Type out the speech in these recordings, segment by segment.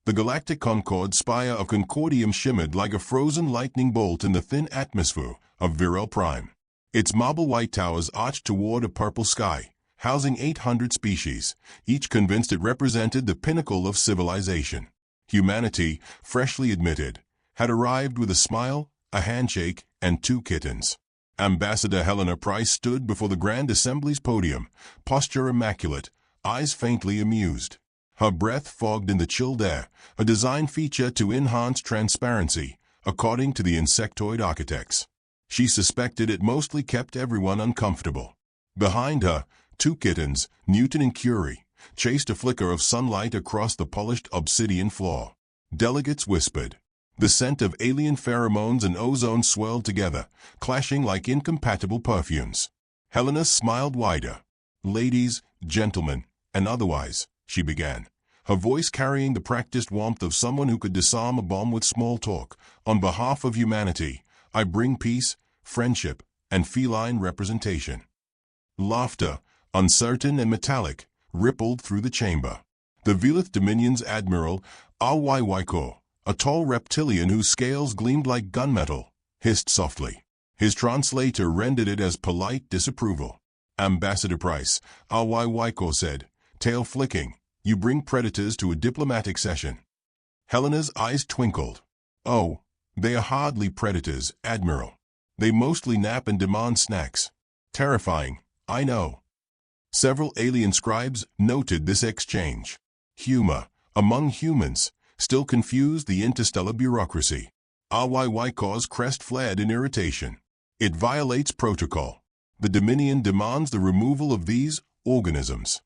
The galactic Concorde spire of Concordium shimmered like a frozen lightning bolt in the thin atmosphere of Viral Prime. Its marble white towers arched toward a purple sky, housing 800 species, each convinced it represented the pinnacle of civilization. Humanity, freshly admitted, had arrived with a smile, a handshake, and 2 kittens. Ambassador Helena Price stood before the Grand Assembly's podium, posture immaculate, eyes faintly amused. Her breath fogged in the chilled air, a design feature to enhance transparency, according to the insectoid architects. She suspected it mostly kept everyone uncomfortable. Behind her, 2 kittens, Newton and Curie, chased a flicker of sunlight across the polished obsidian floor. Delegates whispered. The scent of alien pheromones and ozone swirled together, clashing like incompatible perfumes. Helena smiled wider. "Ladies, gentlemen, and otherwise," she began, her voice carrying the practiced warmth of someone who could disarm a bomb with small talk. "On behalf of humanity, I bring peace, friendship, and feline representation." Laughter, uncertain and metallic, rippled through the chamber. The Velith Dominion's Admiral, Alwaiwaiko, a tall reptilian whose scales gleamed like gunmetal, hissed softly. His translator rendered it as polite disapproval. "Ambassador Price," Alwaiwaiko said, tail flicking, "you bring predators to a diplomatic session." Helena's eyes twinkled. "Oh, they are hardly predators, Admiral. They mostly nap and demand snacks." "Terrifying, I know." Several alien scribes noted this exchange. Humor, among humans, still confused the interstellar bureaucracy. Alwaiwaiko's crest flared in irritation. "It violates protocol. The Dominion demands the removal of these organisms."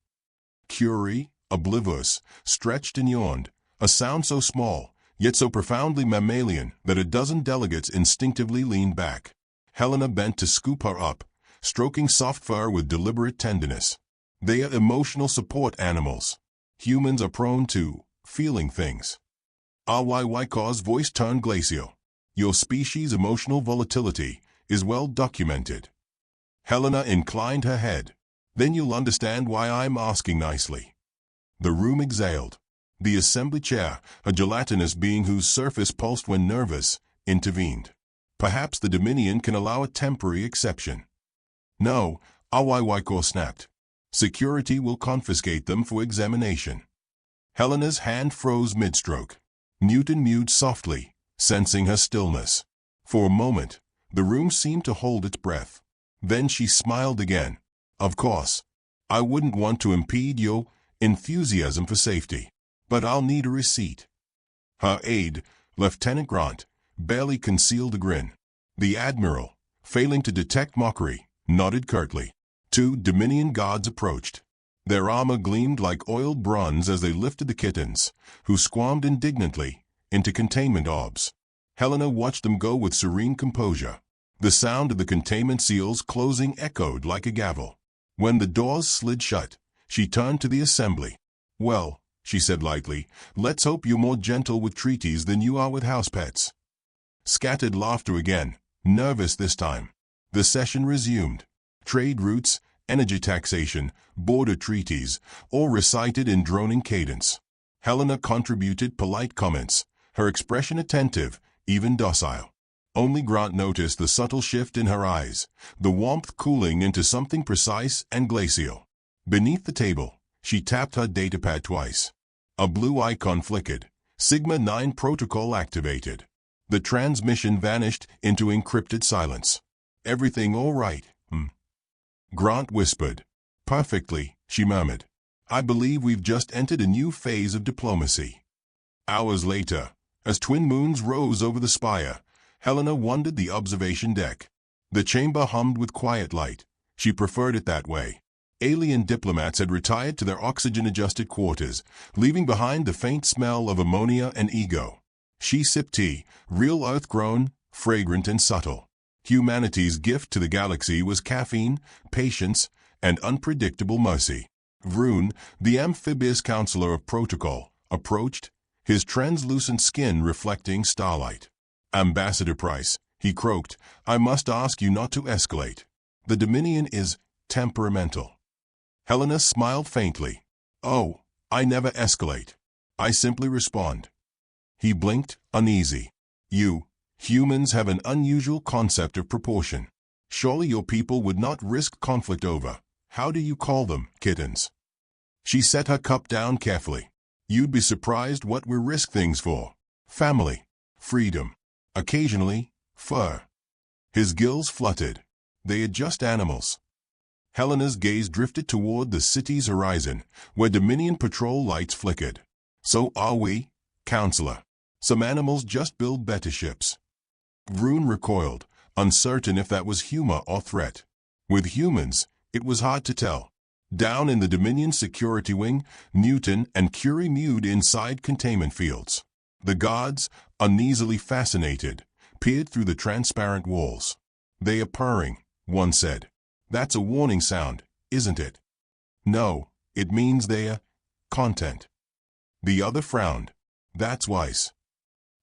Curie, oblivious, stretched and yawned, a sound so small, yet so profoundly mammalian that a dozen delegates instinctively leaned back. Helena bent to scoop her up, stroking soft fur with deliberate tenderness. "They are emotional support animals. Humans are prone to feeling things." Alwaiwaiko's voice turned glacial. "Your species' emotional volatility is well documented." Helena inclined her head. "Then you'll understand why I'm asking nicely." The room exhaled. The assembly chair, a gelatinous being whose surface pulsed when nervous, intervened. "Perhaps the Dominion can allow a temporary exception." "No," Alwaiwaiko snapped. "Security will confiscate them for examination." Helena's hand froze mid-stroke. Newton mewed softly, sensing her stillness. For a moment, the room seemed to hold its breath. Then she smiled again. "Of course, I wouldn't want to impede your enthusiasm for safety, but I'll need a receipt." Her aide, Lieutenant Grant, barely concealed a grin. The Admiral, failing to detect mockery, nodded curtly. 2 Dominion guards approached. Their armor gleamed like oiled bronze as they lifted the kittens, who squirmed indignantly, into containment orbs. Helena watched them go with serene composure. The sound of the containment seals closing echoed like a gavel. When the doors slid shut, she turned to the assembly. "Well," she said lightly, "let's hope you're more gentle with treaties than you are with house pets." Scattered laughter again, nervous this time. The session resumed. Trade routes, energy taxation, border treaties, all recited in droning cadence. Helena contributed polite comments, her expression attentive, even docile. Only Grant noticed the subtle shift in her eyes, the warmth cooling into something precise and glacial. Beneath the table, she tapped her datapad twice. A blue icon flickered. Sigma-9 protocol activated. The transmission vanished into encrypted silence. "Everything all right?" Grant whispered. "Perfectly," she murmured. "I believe we've just entered a new phase of diplomacy." Hours later, as twin moons rose over the spire, Helena wandered the observation deck. The chamber hummed with quiet light. She preferred it that way. Alien diplomats had retired to their oxygen-adjusted quarters, leaving behind the faint smell of ammonia and ego. She sipped tea, real earth-grown, fragrant and subtle. Humanity's gift to the galaxy was caffeine, patience, and unpredictable mercy. Vroon, the amphibious counselor of protocol, approached, his translucent skin reflecting starlight. "Ambassador Price," he croaked, "I must ask you not to escalate. The Dominion is temperamental." Helena smiled faintly. "Oh, I never escalate. I simply respond." He blinked, uneasy. You, humans have an unusual concept of proportion. Surely your people would not risk conflict over, how do you call them, kittens? She set her cup down carefully. You'd be surprised what we risk things for. Family, freedom, occasionally, fur. His gills fluttered. They are just animals. Helena's gaze drifted toward the city's horizon, where Dominion patrol lights flickered. So are we, counselor. Some animals just build better ships. Vroon recoiled, uncertain if that was humor or threat. With humans, it was hard to tell. Down in the Dominion security wing, Newton and Curie mewed inside containment fields. The guards, uneasily fascinated, peered through the transparent walls. They are purring, one said. That's a warning sound, isn't it? No, it means they're content. The other frowned. That's wise.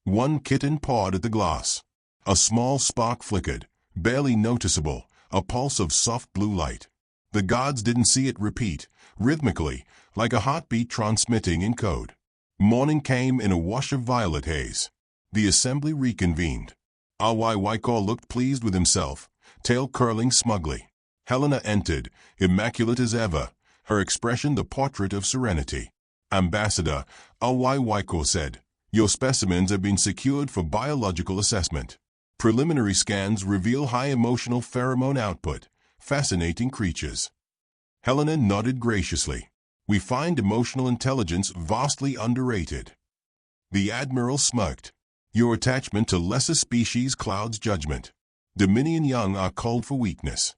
One kitten pawed at the glass. A small spark flickered, barely noticeable, a pulse of soft blue light. The gods didn't see it repeat, rhythmically, like a heartbeat transmitting in code. Morning came in a wash of violet haze. The assembly reconvened. Waikor looked pleased with himself, tail curling smugly. Helena entered, immaculate as ever, her expression the portrait of serenity. Ambassador, Waikor said, your specimens have been secured for biological assessment. Preliminary scans reveal high emotional pheromone output. Fascinating creatures. Helena nodded graciously. We find emotional intelligence vastly underrated. The Admiral smirked. Your attachment to lesser species clouds judgment. Dominion young are called for weakness.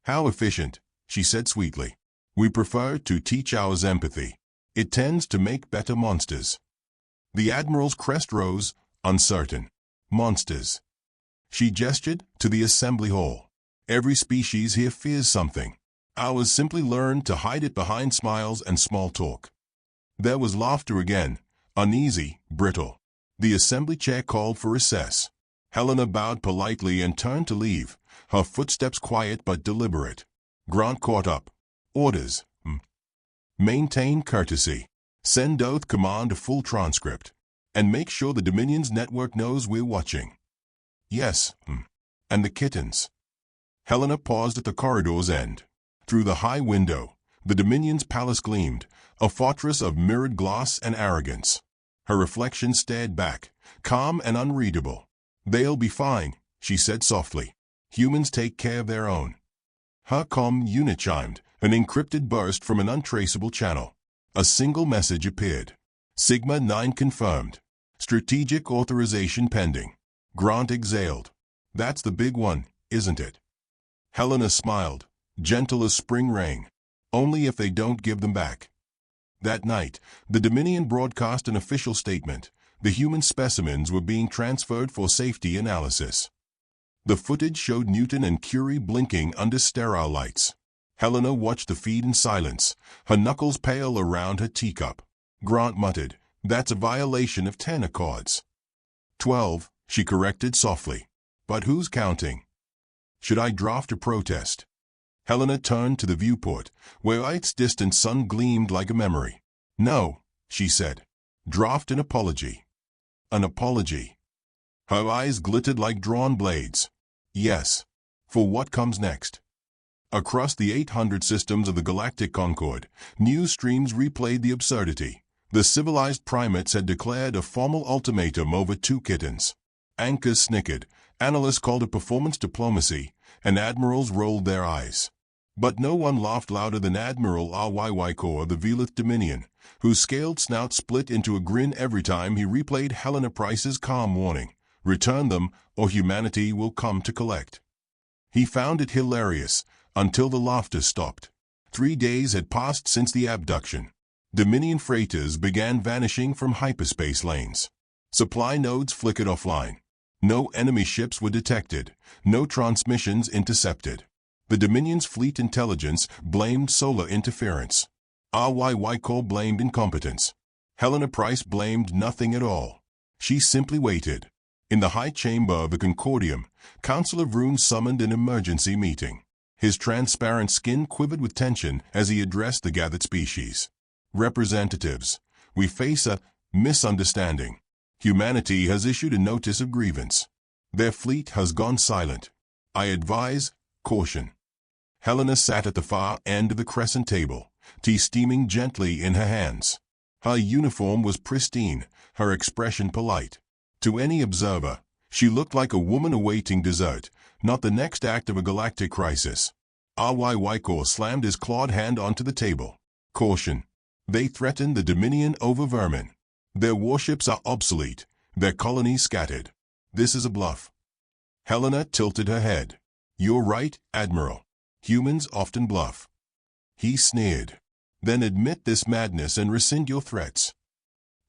How efficient, she said sweetly. We prefer to teach ours empathy. It tends to make better monsters. The Admiral's crest rose, uncertain. Monsters. She gestured to the assembly hall. Every species here fears something. Ours simply learned to hide it behind smiles and small talk. There was laughter again, uneasy, brittle. The assembly chair called for recess. Helena bowed politely and turned to leave, her footsteps quiet but deliberate. Grant caught up. Orders. Maintain courtesy. Send oath command a full transcript. And make sure the Dominion's network knows we're watching. Yes. And the kittens. Helena paused at the corridor's end. Through the high window, the Dominion's palace gleamed, a fortress of mirrored glass and arrogance. Her reflection stared back, calm and unreadable. They'll be fine, she said softly. Humans take care of their own. Her comm unit chimed, an encrypted burst from an untraceable channel. A single message appeared. Sigma 9 confirmed. Strategic authorization pending. Grant exhaled. That's the big one, isn't it? Helena smiled, gentle as spring rain. Only if they don't give them back. That night, the Dominion broadcast an official statement. The human specimens were being transferred for safety analysis. The footage showed Newton and Curie blinking under sterile lights. Helena watched the feed in silence, her knuckles pale around her teacup. Grant muttered, that's a violation of 10 accords. 12, she corrected softly. But who's counting? Should I draft a protest? Helena turned to the viewport, where its distant sun gleamed like a memory. No, she said. Draft an apology. An apology. Her eyes glittered like drawn blades. Yes. For what comes next? Across the 800 systems of the Galactic Concord, news streams replayed the absurdity. The civilized primates had declared a formal ultimatum over 2 kittens. Anchors snickered, analysts called it performance diplomacy, and admirals rolled their eyes. But no one laughed louder than Admiral Waikor of the Velith Dominion, whose scaled snout split into a grin every time he replayed Helena Price's calm warning, return them or humanity will come to collect. He found it hilarious, until the laughter stopped. 3 days had passed since the abduction. Dominion freighters began vanishing from hyperspace lanes. Supply nodes flickered offline. No enemy ships were detected, no transmissions intercepted. The Dominion's fleet intelligence blamed solar interference. Waikor blamed incompetence. Helena Price blamed nothing at all. She simply waited. In the high chamber of the Concordium, Councillor Vroon summoned an emergency meeting. His transparent skin quivered with tension as he addressed the gathered species. Representatives, we face a misunderstanding. Humanity has issued a notice of grievance. Their fleet has gone silent. I advise caution. Helena sat at the far end of the crescent table, tea steaming gently in her hands. Her uniform was pristine, her expression polite. To any observer, she looked like a woman awaiting dessert, not the next act of a galactic crisis. Wycor slammed his clawed hand onto the table. Caution. They threaten the Dominion over vermin. Their warships are obsolete, their colonies scattered. This is a bluff. Helena tilted her head. You're right, Admiral. Humans often bluff. He sneered. Then admit this madness and rescind your threats.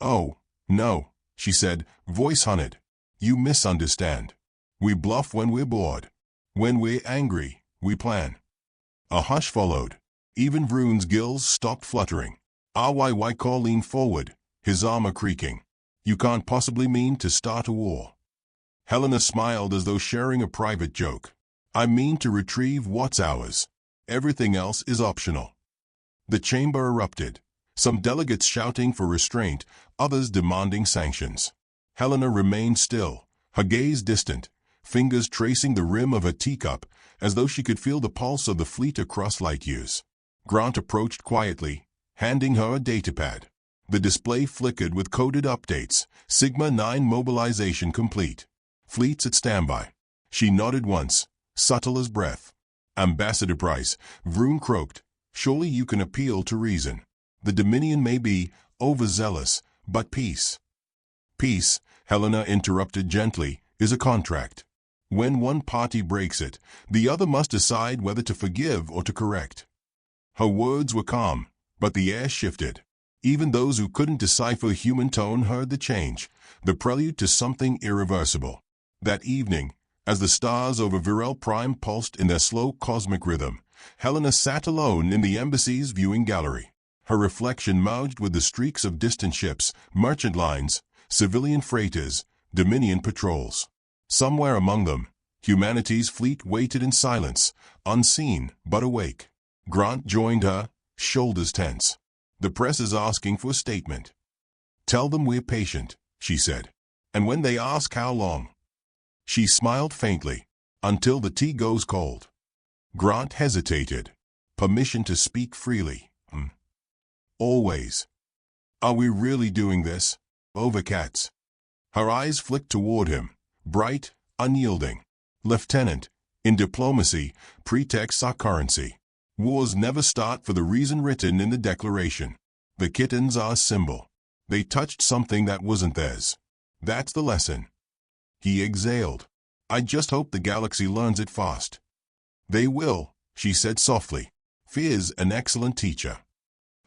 Oh, no, she said, voice hunted. You misunderstand. We bluff when we're bored. When we're angry, we plan. A hush followed. Even Vroon's gills stopped fluttering. Wycor leaned forward, his armor creaking. You can't possibly mean to start a war. Helena smiled as though sharing a private joke. I mean to retrieve what's ours. Everything else is optional. The chamber erupted, some delegates shouting for restraint, others demanding sanctions. Helena remained still, her gaze distant, fingers tracing the rim of her teacup as though she could feel the pulse of the fleet across light years. Grant approached quietly, handing her a datapad. The display flickered with coded updates. Sigma 9 mobilization complete. Fleets at standby. She nodded once, subtle as breath. Ambassador Price, Vroon croaked. Surely you can appeal to reason. The Dominion may be overzealous, but peace. Peace, Helena interrupted gently, is a contract. When one party breaks it, the other must decide whether to forgive or to correct. Her words were calm, but the air shifted. Even those who couldn't decipher human tone heard the change, the prelude to something irreversible. That evening, as the stars over Virel Prime pulsed in their slow cosmic rhythm, Helena sat alone in the embassy's viewing gallery. Her reflection merged with the streaks of distant ships, merchant lines, civilian freighters, Dominion patrols. Somewhere among them, humanity's fleet waited in silence, unseen but awake. Grant joined her, shoulders tense. The press is asking for a statement. Tell them we're patient, she said. And when they ask how long? She smiled faintly. Until the tea goes cold. Grant hesitated. Permission to speak freely. Always. Are we really doing this? Over cats. Her eyes flicked toward him, bright, unyielding. Lieutenant, in diplomacy, pretexts are currency. Wars never start for the reason written in the Declaration. The kittens are a symbol. They touched something that wasn't theirs. That's the lesson. He exhaled. I just hope the galaxy learns it fast. They will, she said softly. Fear's an excellent teacher.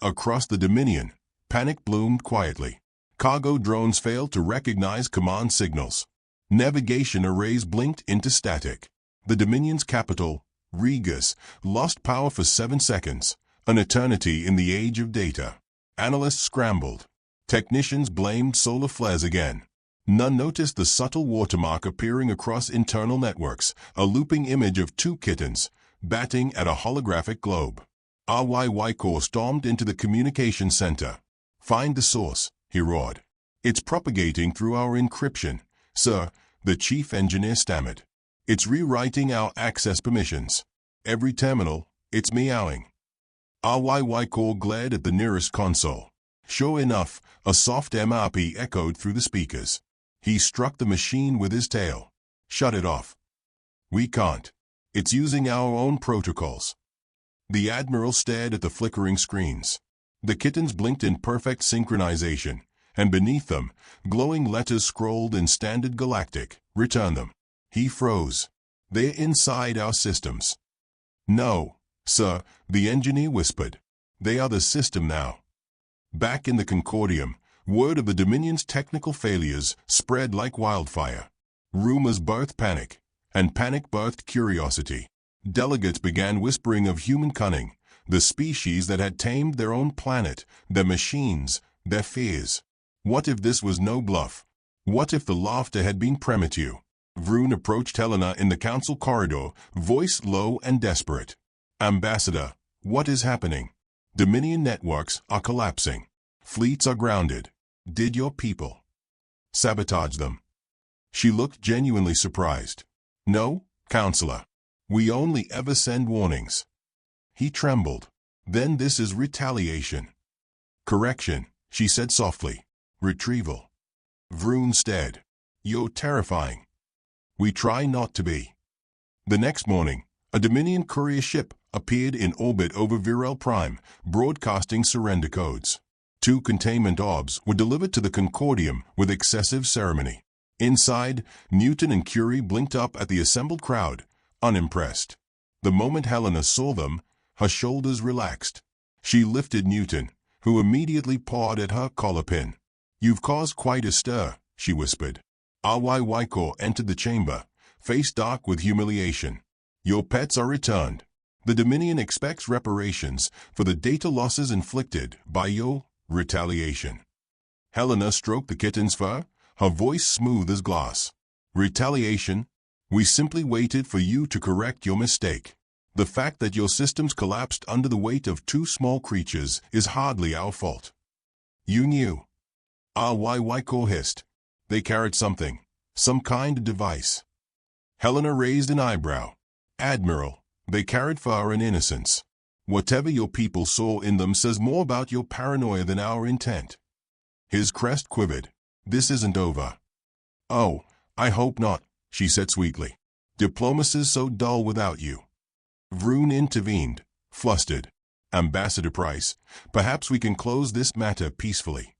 Across the Dominion, panic bloomed quietly. Cargo drones failed to recognize command signals. Navigation arrays blinked into static. The Dominion's capital, Regus, lost power for 7 seconds, an eternity in the age of data. Analysts scrambled. Technicians blamed solar flares again. None noticed the subtle watermark appearing across internal networks, a looping image of 2 kittens, batting at a holographic globe. Wycor stormed into the communication center. Find the source, he roared. It's propagating through our encryption, sir, the chief engineer stammered. It's rewriting our access permissions. Every terminal, it's meowing. Wycor glared at the nearest console. Sure enough, a soft MRP echoed through the speakers. He struck the machine with his tail. Shut it off. We can't. It's using our own protocols. The Admiral stared at the flickering screens. The kittens blinked in perfect synchronization, and beneath them, glowing letters scrolled in standard Galactic. Return them. He froze. They're inside our systems. No, sir, the engineer whispered. They are the system now. Back in the Concordium, word of the Dominion's technical failures spread like wildfire. Rumors birthed panic, and panic birthed curiosity. Delegates began whispering of human cunning, the species that had tamed their own planet, their machines, their fears. What if this was no bluff? What if the laughter had been premature? Vroon approached Helena in the council corridor, voice low and desperate. Ambassador, what is happening? Dominion networks are collapsing. Fleets are grounded. Did your people? Sabotage them? She looked genuinely surprised. No, Counselor. We only ever send warnings. He trembled. Then this is retaliation. Correction, she said softly. Retrieval. Vroon stared. You're terrifying. We try not to be. The next morning, a Dominion courier ship appeared in orbit over Viral Prime, broadcasting surrender codes. 2 containment orbs were delivered to the Concordium with excessive ceremony. Inside, Newton and Curie blinked up at the assembled crowd, unimpressed. The moment Helena saw them, her shoulders relaxed. She lifted Newton, who immediately pawed at her collar pin. You've caused quite a stir, she whispered. RYY entered the chamber, face dark with humiliation. Your pets are returned. The Dominion expects reparations for the data losses inflicted by your retaliation. Helena stroked the kitten's fur, her voice smooth as glass. Retaliation? We simply waited for you to correct your mistake. The fact that your systems collapsed under the weight of 2 small creatures is hardly our fault. You knew. RYY hissed. They carried something, some kind of device. Helena raised an eyebrow. Admiral, they carried fire and innocence. Whatever your people saw in them says more about your paranoia than our intent. His crest quivered. This isn't over. Oh, I hope not, she said sweetly. Diplomacy's so dull without you. Vroon intervened, flustered. Ambassador Price, perhaps we can close this matter peacefully.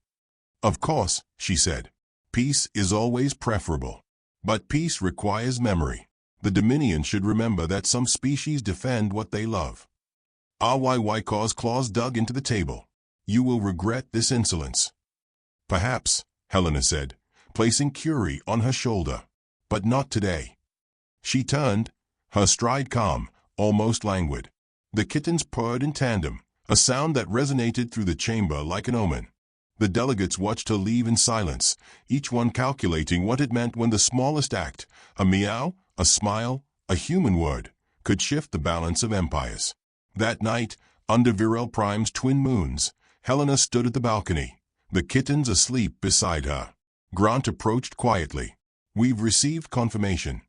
Of course, she said. Peace is always preferable. But peace requires memory. The Dominion should remember that some species defend what they love. RYY's claws dug into the table. You will regret this insolence. Perhaps, Helena said, placing Curie on her shoulder. But not today. She turned, her stride calm, almost languid. The kittens purred in tandem, a sound that resonated through the chamber like an omen. The delegates watched her leave in silence, each one calculating what it meant when the smallest act, a meow, a smile, a human word, could shift the balance of empires. That night, under Viral Prime's twin moons, Helena stood at the balcony, the kittens asleep beside her. Grant approached quietly. We've received confirmation.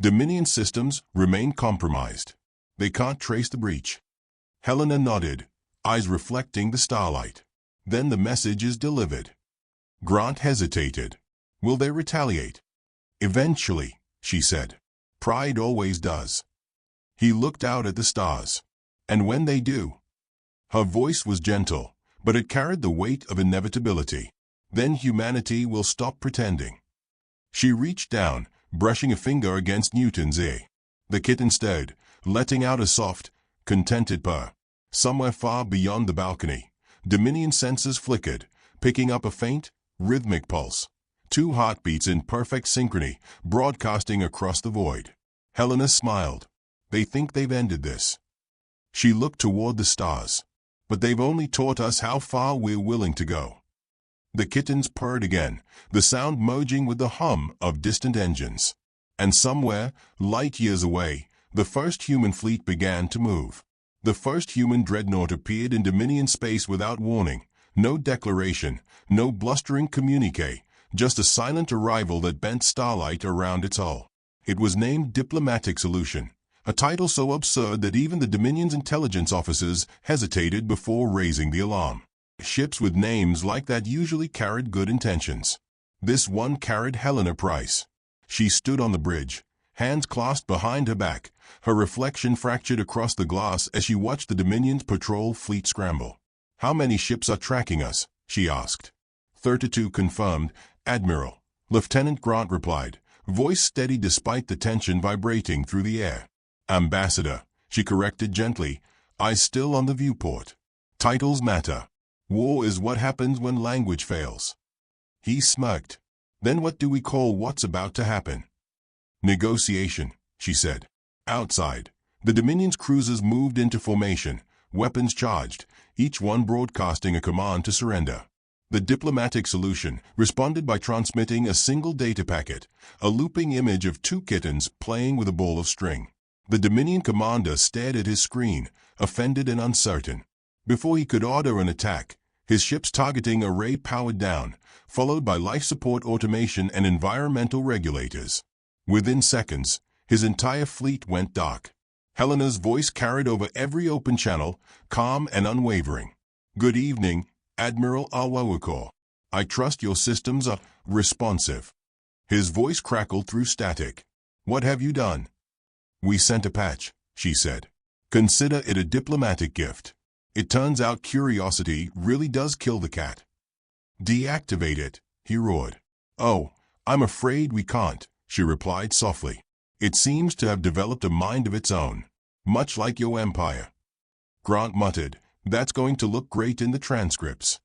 Dominion systems remain compromised. They can't trace the breach. Helena nodded, eyes reflecting the starlight. Then the message is delivered. Grant hesitated. Will they retaliate? Eventually, she said. Pride always does. He looked out at the stars. And when they do? Her voice was gentle, but it carried the weight of inevitability. Then humanity will stop pretending. She reached down, brushing a finger against Newton's ear. The kitten stared, letting out a soft, contented purr. Somewhere far beyond the balcony, Dominion sensors flickered, picking up a faint, rhythmic pulse. 2 heartbeats in perfect synchrony, broadcasting across the void. Helena smiled. They think they've ended this. She looked toward the stars. But they've only taught us how far we're willing to go. The kittens purred again, the sound merging with the hum of distant engines. And somewhere, light years away, the first human fleet began to move. The first human dreadnought appeared in Dominion space without warning. No declaration, no blustering communique, just a silent arrival that bent starlight around its hull. It was named Diplomatic Solution, a title so absurd that even the Dominion's intelligence officers hesitated before raising the alarm. Ships with names like that usually carried good intentions. This one carried Helena Price. She stood on the bridge, hands clasped behind her back, her reflection fractured across the glass as she watched the Dominion's patrol fleet scramble. How many ships are tracking us? She asked. 32 confirmed, Admiral. Lieutenant Grant replied, voice steady despite the tension vibrating through the air. Ambassador, she corrected gently, eyes still on the viewport. Titles matter. War is what happens when language fails. He smirked. Then what do we call what's about to happen? Negotiation, she said. Outside, the Dominion's cruisers moved into formation, weapons charged, each one broadcasting a command to surrender. The Diplomatic Solution responded by transmitting a single data packet, a looping image of 2 kittens playing with a ball of string. The Dominion commander stared at his screen, offended and uncertain. Before he could order an attack, His ship's targeting array powered down, followed by life support automation and environmental regulators. Within seconds, his entire fleet went dark. Helena's voice carried over every open channel, calm and unwavering. "Good evening, Admiral Awawako. I trust your systems are responsive." His voice crackled through static. "What have you done?" "We sent a patch," she said. "Consider it a diplomatic gift. It turns out curiosity really does kill the cat." "Deactivate it," he roared. "Oh, I'm afraid we can't," she replied softly. "It seems to have developed a mind of its own, much like your empire." Grant muttered, "That's going to look great in the transcripts."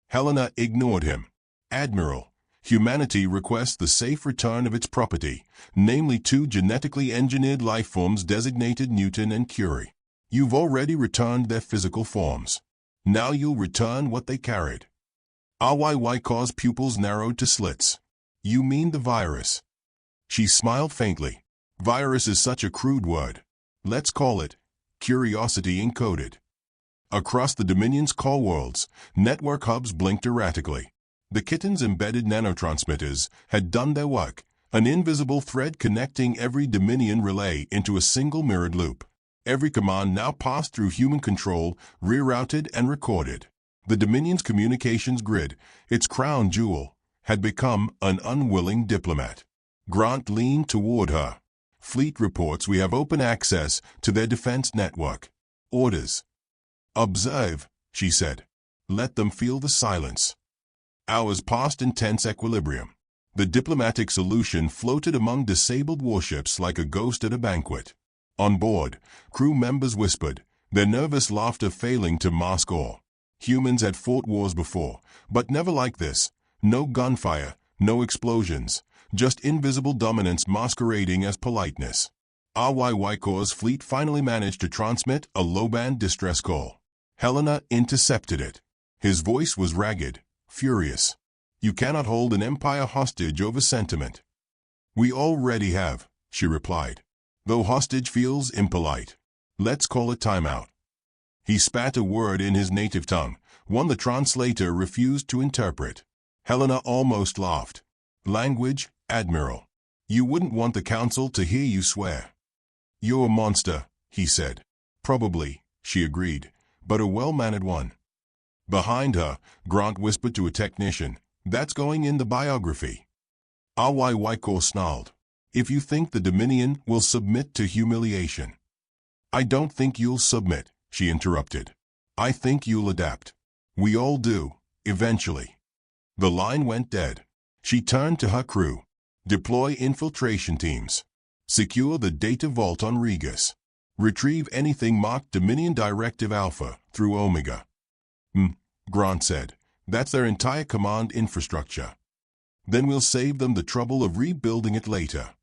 Helena ignored him. "Admiral, humanity requests the safe return of its property, namely 2 genetically engineered life forms designated Newton and Curie. You've already returned their physical forms. Now you'll return what they carried." Awawiko's pupils narrowed to slits. "You mean the virus?" She smiled faintly. "Virus is such a crude word. Let's call it curiosity encoded." Across the Dominion's core worlds, network hubs blinked erratically. The Kittens' embedded nanotransmitters had done their work, an invisible thread connecting every Dominion relay into a single mirrored loop. Every command now passed through human control, rerouted and recorded. The Dominion's communications grid, its crown jewel, had become an unwilling diplomat. Grant leaned toward her. "Fleet reports we have open access to their defense network. Orders." "Observe," she said. "Let them feel the silence." Hours passed in tense equilibrium. The diplomatic solution floated among disabled warships like a ghost at a banquet. On board, crew members whispered, their nervous laughter failing to mask awe. Humans had fought wars before, but never like this. No gunfire, no explosions, just invisible dominance masquerading as politeness. Awawiko's fleet finally managed to transmit a low-band distress call. Helena intercepted it. His voice was ragged, furious. "You cannot hold an empire hostage over sentiment." "We already have," she replied. "Though hostage feels impolite. Let's call it timeout." He spat a word in his native tongue, one the translator refused to interpret. Helena almost laughed. "Language, Admiral. You wouldn't want the council to hear you swear." "You're a monster," he said. "Probably," she agreed, "but a well-mannered one." Behind her, Grant whispered to a technician, "That's going in the biography." Awawiko snarled, "If you think the Dominion will submit to humiliation." "I don't think you'll submit," she interrupted. "I think you'll adapt. We all do, eventually." The line went dead. She turned to her crew. "Deploy infiltration teams. Secure the data vault on Regis. Retrieve anything marked Dominion Directive Alpha through Omega." Grant said. "That's their entire command infrastructure. Then we'll save them the trouble of rebuilding it later."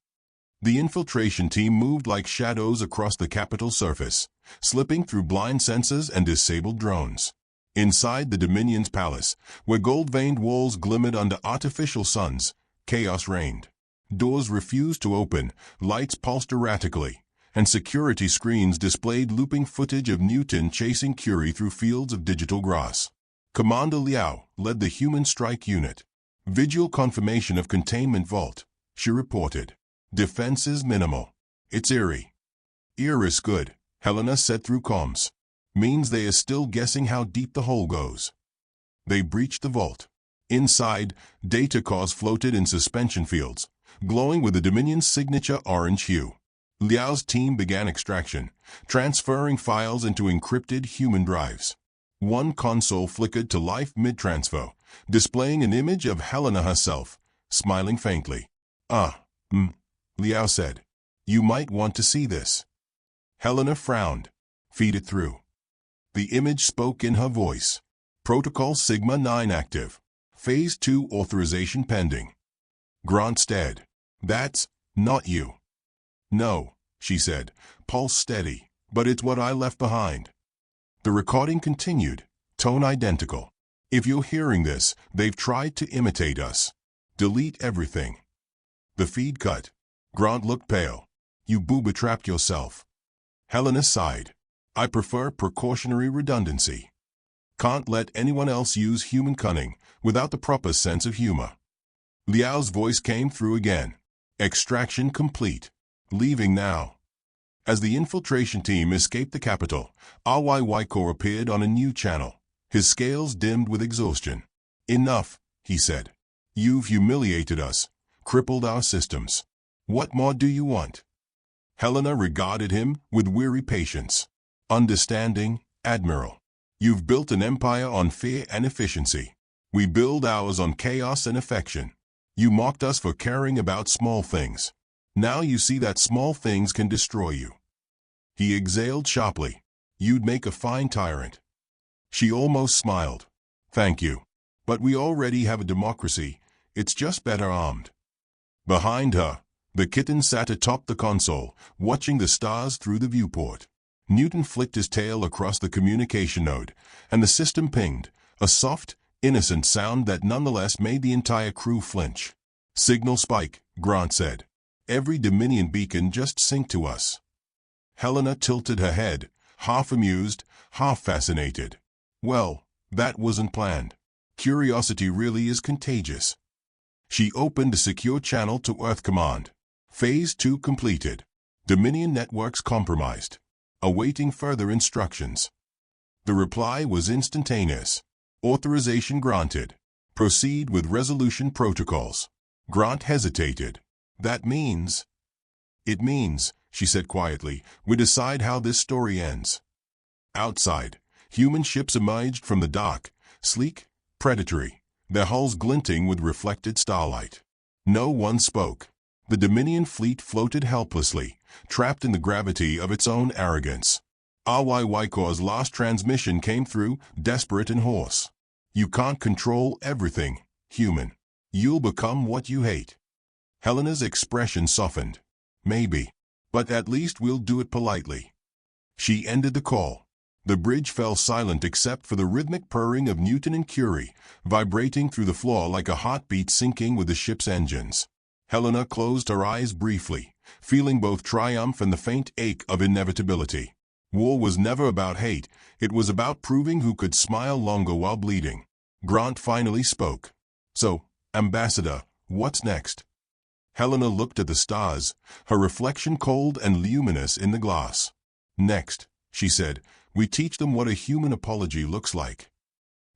The infiltration team moved like shadows across the capital surface, slipping through blind sensors and disabled drones. Inside the Dominion's palace, where gold-veined walls glimmered under artificial suns, chaos reigned. Doors refused to open, lights pulsed erratically, and security screens displayed looping footage of Newton chasing Curie through fields of digital grass. Commander Liao led the human strike unit. "Visual confirmation of containment vault," she reported. "Defenses minimal. It's eerie." "Eerie is good," Helena said through comms. "Means they are still guessing how deep the hole goes." They breached the vault. Inside, data cores floated in suspension fields, glowing with the Dominion's signature orange hue. Liao's team began extraction, transferring files into encrypted human drives. One console flickered to life mid-transfer, displaying an image of Helena herself, smiling faintly. Liao said. "You might want to see this." Helena frowned. "Feed it through." The image spoke in her voice. "Protocol Sigma 9 active. Phase 2 authorization pending." Grant stared. "That's not you." "No," she said, pulse steady, "but it's what I left behind." The recording continued, tone identical. "If you're hearing this, they've tried to imitate us. Delete everything." The feed cut. Grant looked pale. "You booby-trapped yourself." Helena sighed. "I prefer precautionary redundancy." Can't let anyone else use human cunning without the proper sense of humor. Liao's voice came through again. Extraction complete. Leaving now. As the infiltration team escaped the capital, Waiko appeared on a new channel. His scales dimmed with exhaustion. Enough, he said. You've humiliated us, crippled our systems. What more do you want? Helena regarded him with weary patience. Understanding, Admiral. You've built an empire on fear and efficiency. We build ours on chaos and affection. You mocked us for caring about small things. Now you see that small things can destroy you. He exhaled sharply. You'd make a fine tyrant. She almost smiled. Thank you. But we already have a democracy. It's just better armed. Behind her, the kitten sat atop the console, watching the stars through the viewport. Newton flicked his tail across the communication node, and the system pinged, a soft, innocent sound that nonetheless made the entire crew flinch. Signal spike, Grant said. Every Dominion beacon just synced to us. Helena tilted her head, half amused, half fascinated. Well, that wasn't planned. Curiosity really is contagious. She opened a secure channel to Earth Command. Phase 2 completed. Dominion networks compromised. Awaiting further instructions. The reply was instantaneous. Authorization granted. Proceed with resolution protocols. Grant hesitated. That means... It means, she said quietly, we decide how this story ends. Outside, human ships emerged from the dark, sleek, predatory, their hulls glinting with reflected starlight. No one spoke. The Dominion fleet floated helplessly, trapped in the gravity of its own arrogance. Waiko's last transmission came through, desperate and hoarse. You can't control everything, human. You'll become what you hate. Helena's expression softened. Maybe. But at least we'll do it politely. She ended the call. The bridge fell silent except for the rhythmic purring of Newton and Curie, vibrating through the floor like a heartbeat syncing with the ship's engines. Helena closed her eyes briefly, feeling both triumph and the faint ache of inevitability. War was never about hate, it was about proving who could smile longer while bleeding. Grant finally spoke. So, Ambassador, what's next? Helena looked at the stars, her reflection cold and luminous in the glass. Next, she said, we teach them what a human apology looks like.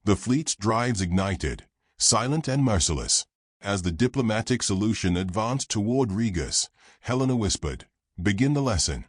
The fleet's drives ignited, silent and merciless. As the diplomatic solution advanced toward Regus, Helena whispered, begin the lesson.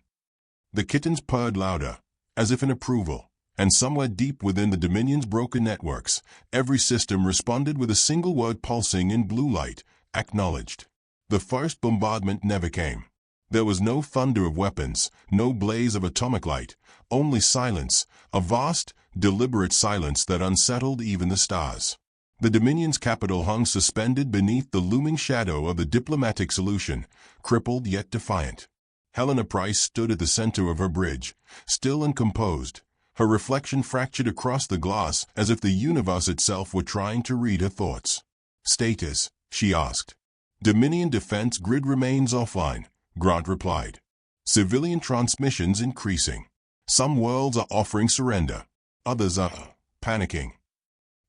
The kittens purred louder, as if in approval, and somewhere deep within the Dominion's broken networks, every system responded with a single word pulsing in blue light, acknowledged. The first bombardment never came. There was no thunder of weapons, no blaze of atomic light, only silence, a vast, deliberate silence that unsettled even the stars. The Dominion's capital hung suspended beneath the looming shadow of the diplomatic solution, crippled yet defiant. Helena Price stood at the center of her bridge, still and composed, her reflection fractured across the glass as if the universe itself were trying to read her thoughts. Status, she asked. Dominion defense grid remains offline, Grant replied. Civilian transmissions increasing. Some worlds are offering surrender, others are panicking.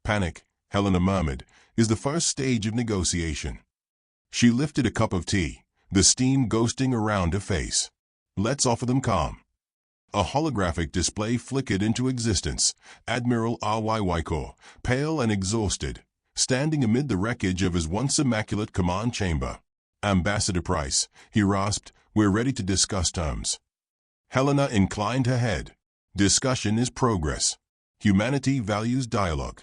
Panic, Helena murmured, is the first stage of negotiation. She lifted a cup of tea, the steam ghosting around her face. Let's offer them calm. A holographic display flickered into existence. Admiral Waiko, pale and exhausted, standing amid the wreckage of his once immaculate command chamber. Ambassador Price, he rasped, we're ready to discuss terms. Helena inclined her head. Discussion is progress. Humanity values dialogue.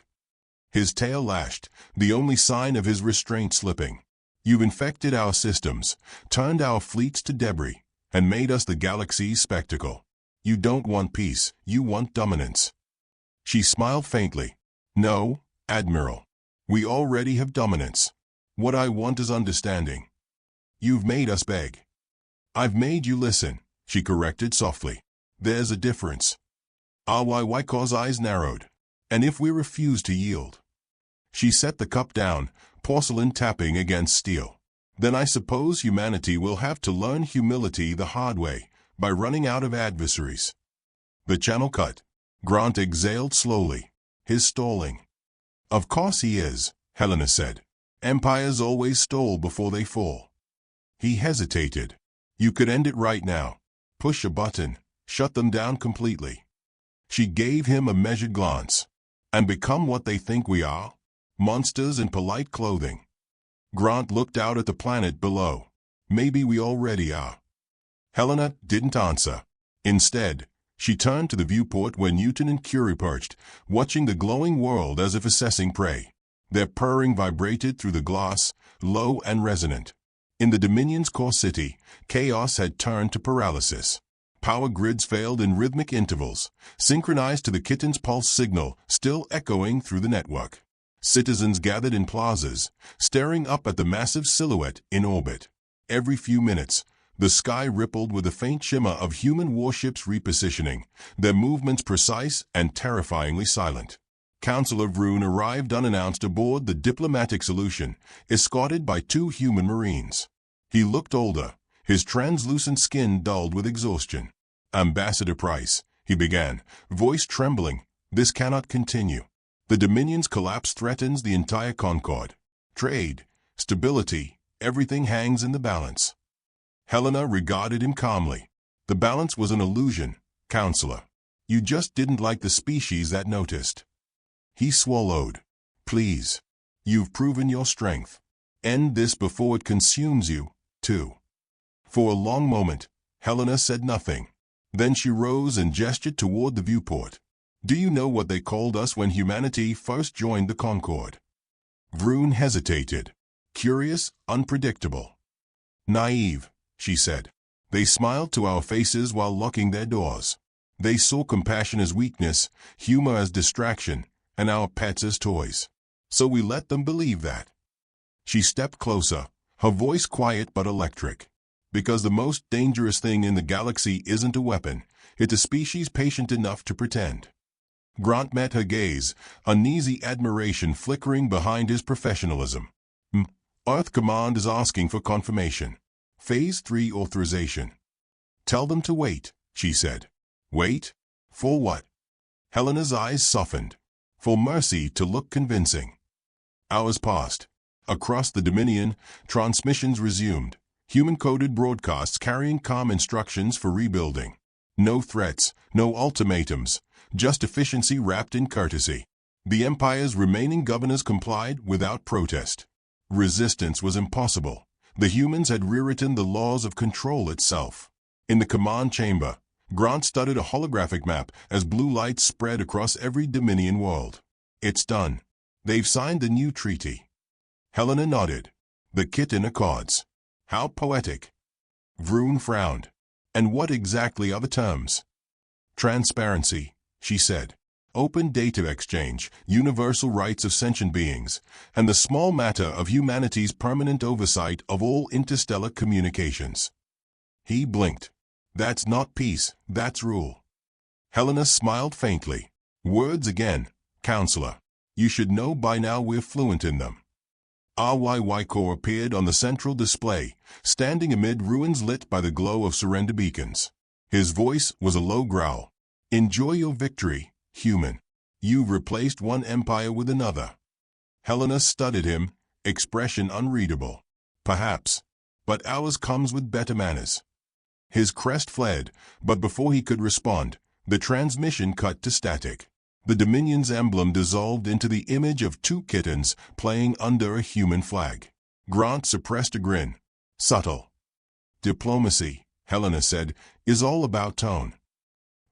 His tail lashed, the only sign of his restraint slipping. You've infected our systems, turned our fleets to debris, and made us the galaxy's spectacle. You don't want peace, you want dominance. She smiled faintly. No, Admiral. We already have dominance. What I want is understanding. You've made us beg. I've made you listen, she corrected softly. There's a difference. Waiko's eyes narrowed. And if we refuse to yield? She set the cup down, porcelain tapping against steel. Then I suppose humanity will have to learn humility the hard way, by running out of adversaries. The channel cut. Grant exhaled slowly. He's stalling. Of course he is, Helena said. Empires always stall before they fall. He hesitated. You could end it right now. Push a button, shut them down completely. She gave him a measured glance. And become what they think we are? Monsters in polite clothing. Grant looked out at the planet below. Maybe we already are. Helena didn't answer. Instead, she turned to the viewport where Newton and Curie perched, watching the glowing world as if assessing prey. Their purring vibrated through the glass, low and resonant. In the Dominion's core city, chaos had turned to paralysis. Power grids failed in rhythmic intervals, synchronized to the Kittens' pulse signal still echoing through the network. Citizens gathered in plazas, staring up at the massive silhouette in orbit. Every few minutes, the sky rippled with a faint shimmer of human warships repositioning, their movements precise and terrifyingly silent. Counselor Vroon arrived unannounced aboard the diplomatic solution, escorted by 2 human marines. He looked older, his translucent skin dulled with exhaustion. Ambassador Price, he began, voice trembling, this cannot continue. The Dominion's collapse threatens the entire Concord. Trade, stability, everything hangs in the balance. Helena regarded him calmly. The balance was an illusion, Counselor. You just didn't like the species that noticed. He swallowed. Please. You've proven your strength. End this before it consumes you, too. For a long moment, Helena said nothing. Then she rose and gestured toward the viewport. Do you know what they called us when humanity first joined the Concord? Vroon hesitated. Curious, unpredictable. Naive, she said. They smiled to our faces while locking their doors. They saw compassion as weakness, humor as distraction, and our pets as toys. So we let them believe that. She stepped closer, her voice quiet but electric. Because the most dangerous thing in the galaxy isn't a weapon, it's a species patient enough to pretend. Grant met her gaze, uneasy admiration flickering behind his professionalism. Earth Command is asking for confirmation. Phase 3 authorization. Tell them to wait, she said. Wait? For what? Helena's eyes softened. For Mercy to look convincing. Hours passed. Across the Dominion, transmissions resumed. Human-coded broadcasts carrying calm instructions for rebuilding. No threats, no ultimatums, just efficiency wrapped in courtesy. The Empire's remaining governors complied without protest. Resistance was impossible. The humans had rewritten the laws of control itself. In the command chamber, Grant studied a holographic map as blue light spread across every Dominion world. It's done. They've signed the new treaty. Helena nodded. The Kitten Accords. How poetic. Vroon frowned. And what exactly are the terms? Transparency, she said. Open data exchange, universal rights of sentient beings, and the small matter of humanity's permanent oversight of all interstellar communications. He blinked. That's not peace, that's rule. Helena smiled faintly. Words again, Counselor. You should know by now we're fluent in them. RYY appeared on the central display, standing amid ruins lit by the glow of surrender beacons. His voice was a low growl. Enjoy your victory, human. You've replaced one empire with another. Helena studied him, expression unreadable. Perhaps. But ours comes with better manners. His crest fled, but before he could respond, the transmission cut to static. The Dominion's emblem dissolved into the image of 2 kittens playing under a human flag. Grant suppressed a grin. Subtle. Diplomacy, Helena said, is all about tone.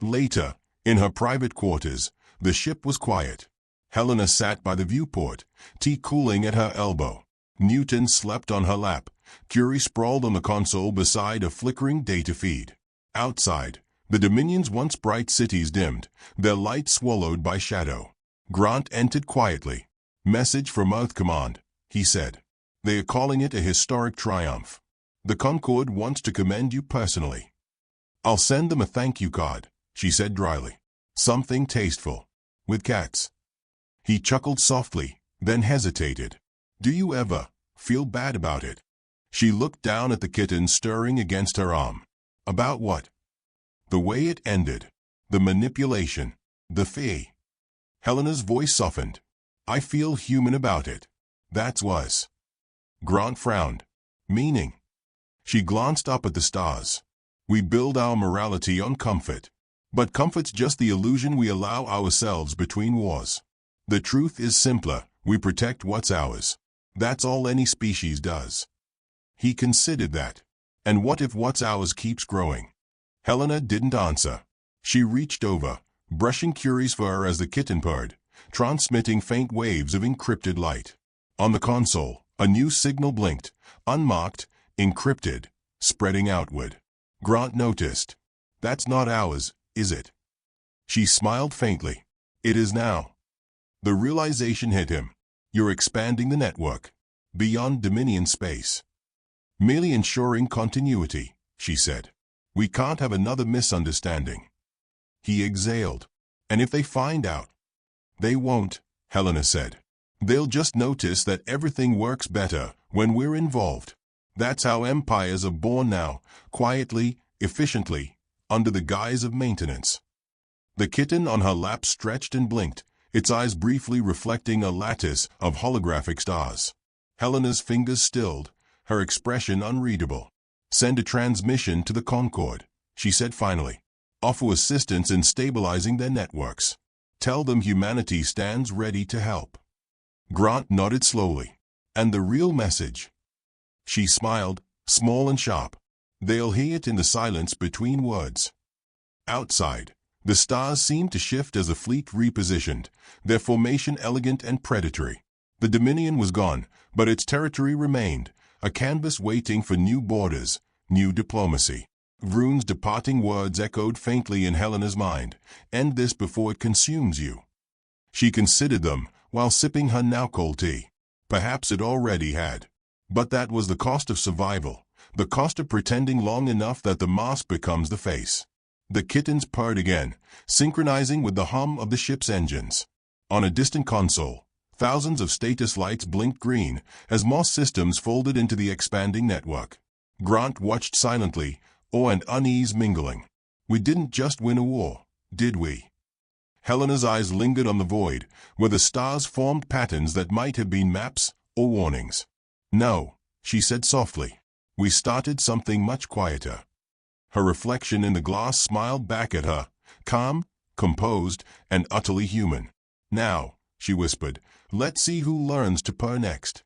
Later, in her private quarters, the ship was quiet. Helena sat by the viewport, tea cooling at her elbow. Newton slept on her lap. Curie sprawled on the console beside a flickering data feed. Outside, the Dominion's once bright cities dimmed, their light swallowed by shadow. Grant entered quietly. Message from Earth Command, he said. They are calling it a historic triumph. The Concord wants to commend you personally. I'll send them a thank you card, she said dryly. Something tasteful. With cats. He chuckled softly, then hesitated. Do you ever feel bad about it? She looked down at the kitten stirring against her arm. About what? The way it ended. The manipulation. The fee. Helena's voice softened. I feel human about it. That's was. Grant frowned. Meaning? She glanced up at the stars. We build our morality on comfort. But comfort's just the illusion we allow ourselves between wars. The truth is simpler. We protect what's ours. That's all any species does. He considered that. And what if what's ours keeps growing? Helena didn't answer. She reached over, brushing Curie's fur as the kitten purred, transmitting faint waves of encrypted light. On the console, a new signal blinked, unmarked, encrypted, spreading outward. Grant noticed. That's not ours, is it? She smiled faintly. It is now. The realization hit him. You're expanding the network. Beyond Dominion space. Merely ensuring continuity, she said. We can't have another misunderstanding. He exhaled. And if they find out? They won't, Helena said. They'll just notice that everything works better when we're involved. That's how empires are born now, quietly, efficiently, under the guise of maintenance. The kitten on her lap stretched and blinked, its eyes briefly reflecting a lattice of holographic stars. Helena's fingers stilled, her expression unreadable. Send a transmission to the Concord, she said finally. Offer assistance in stabilizing their networks. Tell them humanity stands ready to help. Grant nodded slowly. And the real message? She smiled, small and sharp. They'll hear it in the silence between words. Outside, the stars seemed to shift as the fleet repositioned, their formation elegant and predatory. The Dominion was gone, but its territory remained, a canvas waiting for new borders, new diplomacy. Vroon's departing words echoed faintly in Helena's mind. End this before it consumes you. She considered them while sipping her now-cold tea. Perhaps it already had. But that was the cost of survival, the cost of pretending long enough that the mask becomes the face. The kittens purred again, synchronizing with the hum of the ship's engines. On a distant console, thousands of status lights blinked green as more systems folded into the expanding network. Grant watched silently, awe and unease mingling. We didn't just win a war, did we? Helena's eyes lingered on the void, where the stars formed patterns that might have been maps or warnings. No, she said softly. We started something much quieter. Her reflection in the glass smiled back at her, calm, composed, and utterly human. Now, she whispered, let's see who learns to purr next.